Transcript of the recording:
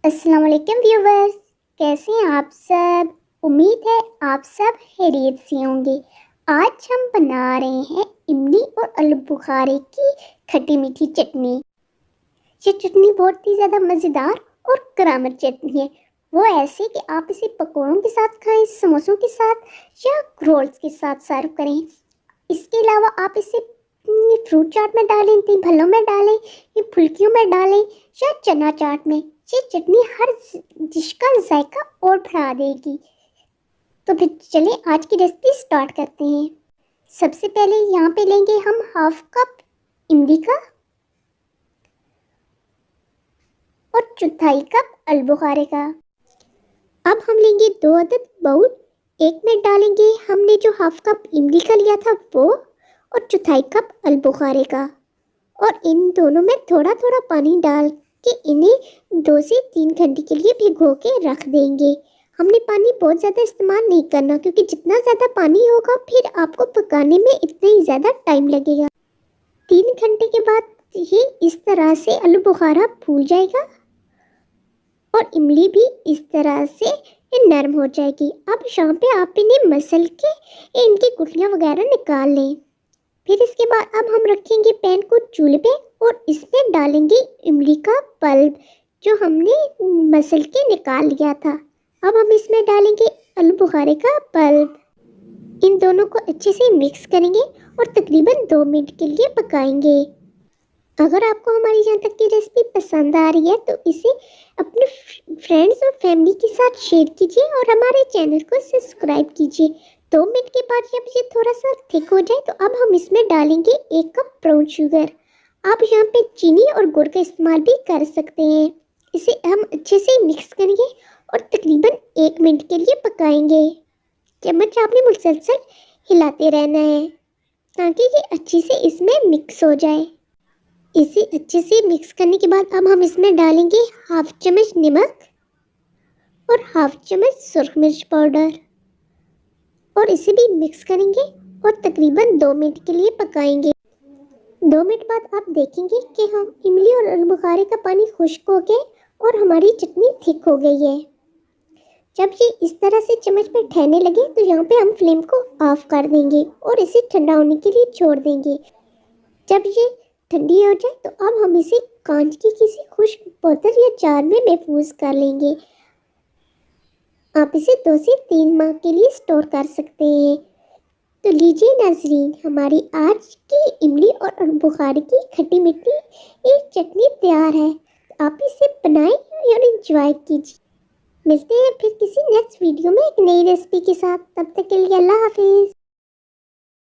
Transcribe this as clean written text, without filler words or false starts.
अस्सलाम वालेकुम व्यूवर्स, कैसे हैं आप सब। उम्मीद है आप सब खैरियत से होंगे। आज हम बना रहे हैं इमली और आलू बुखारे की खट्टी मीठी चटनी। ये चटनी बहुत ही ज़्यादा मज़ेदार और करामत चटनी है। वो ऐसे कि आप इसे पकौड़ों के साथ खाएं, समोसों के साथ या रोल्स के साथ सर्व करें। इसके अलावा आप इसे फ्रूट चाट में डालें, तीन भल्लों में डालें, या फुल्कियों में डालें या चना चाट में। ये चटनी हर डिश का जायका और बढ़ा देगी। तो फिर चलें आज की रेसिपी स्टार्ट करते हैं। सबसे पहले यहाँ पे लेंगे हम हाफ कप इमली का और चौथाई कप आलू बुखारे का। अब हम लेंगे 2 अदद बाउल, एक में डालेंगे हमने जो हाफ कप इमली का लिया था वो, और चौथाई कप आलू बुखारे का। और इन दोनों में थोड़ा थोड़ा पानी डाल के इन्हें 2 से 3 घंटे के लिए भिगो के रख देंगे। हमने पानी बहुत ज़्यादा इस्तेमाल नहीं करना, क्योंकि जितना ज़्यादा पानी होगा फिर आपको पकाने में इतना ही ज़्यादा टाइम लगेगा। 3 घंटे के बाद ये इस तरह से आलू बुखारा फूल जाएगा और इमली भी इस तरह से नरम हो जाएगी। अब यहाँ पे आप इन्हें मसल के इनकी गुठलियाँ वगैरह निकाल लें। फिर इसके बाद अब हम रखेंगे पैन को चूल्हे पे और इसमें डालेंगे इमली का पल्प जो हमने मसल के निकाल लिया था। अब हम इसमें डालेंगे आलू बुखारे का पल्प। इन दोनों को अच्छे से मिक्स करेंगे और तकरीबन 2 मिनट के लिए पकाएंगे। अगर आपको हमारी यहाँ तक की रेसिपी पसंद आ रही है तो इसे अपने फ्रेंड्स और फैमिली के साथ शेयर कीजिए और हमारे चैनल को सब्सक्राइब कीजिए। 2 मिनट के बाद जब ये थोड़ा सा थिक हो जाए तो अब हम इसमें डालेंगे 1 कप ब्राउन शुगर। आप यहाँ पे चीनी और गुड़ का इस्तेमाल भी कर सकते हैं। इसे हम अच्छे से मिक्स करेंगे और तकरीबन 1 मिनट के लिए पकाएंगे। चम्मच आपने मुसलसल हिलाते रहना है ताकि ये अच्छे से इसमें मिक्स हो जाए। इसे अच्छे से मिक्स करने के बाद अब हम इसमें डालेंगे हाफ चम्मच नमक और हाफ चम्मच सुरख मिर्च पाउडर और इसे भी मिक्स करेंगे और तकरीबन 2 मिनट के लिए पकाएंगे। 2 मिनट बाद आप देखेंगे कि हम इमली और आलू बुखारे का पानी खुश्क हो गया और हमारी चटनी थिक हो गई है। जब ये इस तरह से चम्मच पे ठहरने लगे तो यहाँ पे हम फ्लेम को ऑफ कर देंगे और इसे ठंडा होने के लिए छोड़ देंगे। जब ये ठंडी हो जाए तो अब हम इसे कांच की किसी खुश्क बोतल या जार में महफूज कर लेंगे। आप इसे 2 से 3 माह के लिए स्टोर कर सकते हैं। तो लीजिए नाज़रीन, हमारी आज की इमली और आलू बुखारे की खट्टी मीठी एक चटनी तैयार है। आप इसे बनाएं और एंजॉय कीजिए। मिलते हैं फिर किसी नेक्स्ट वीडियो में एक नई रेसिपी के साथ। तब तक के लिए अल्लाह हाफिज़।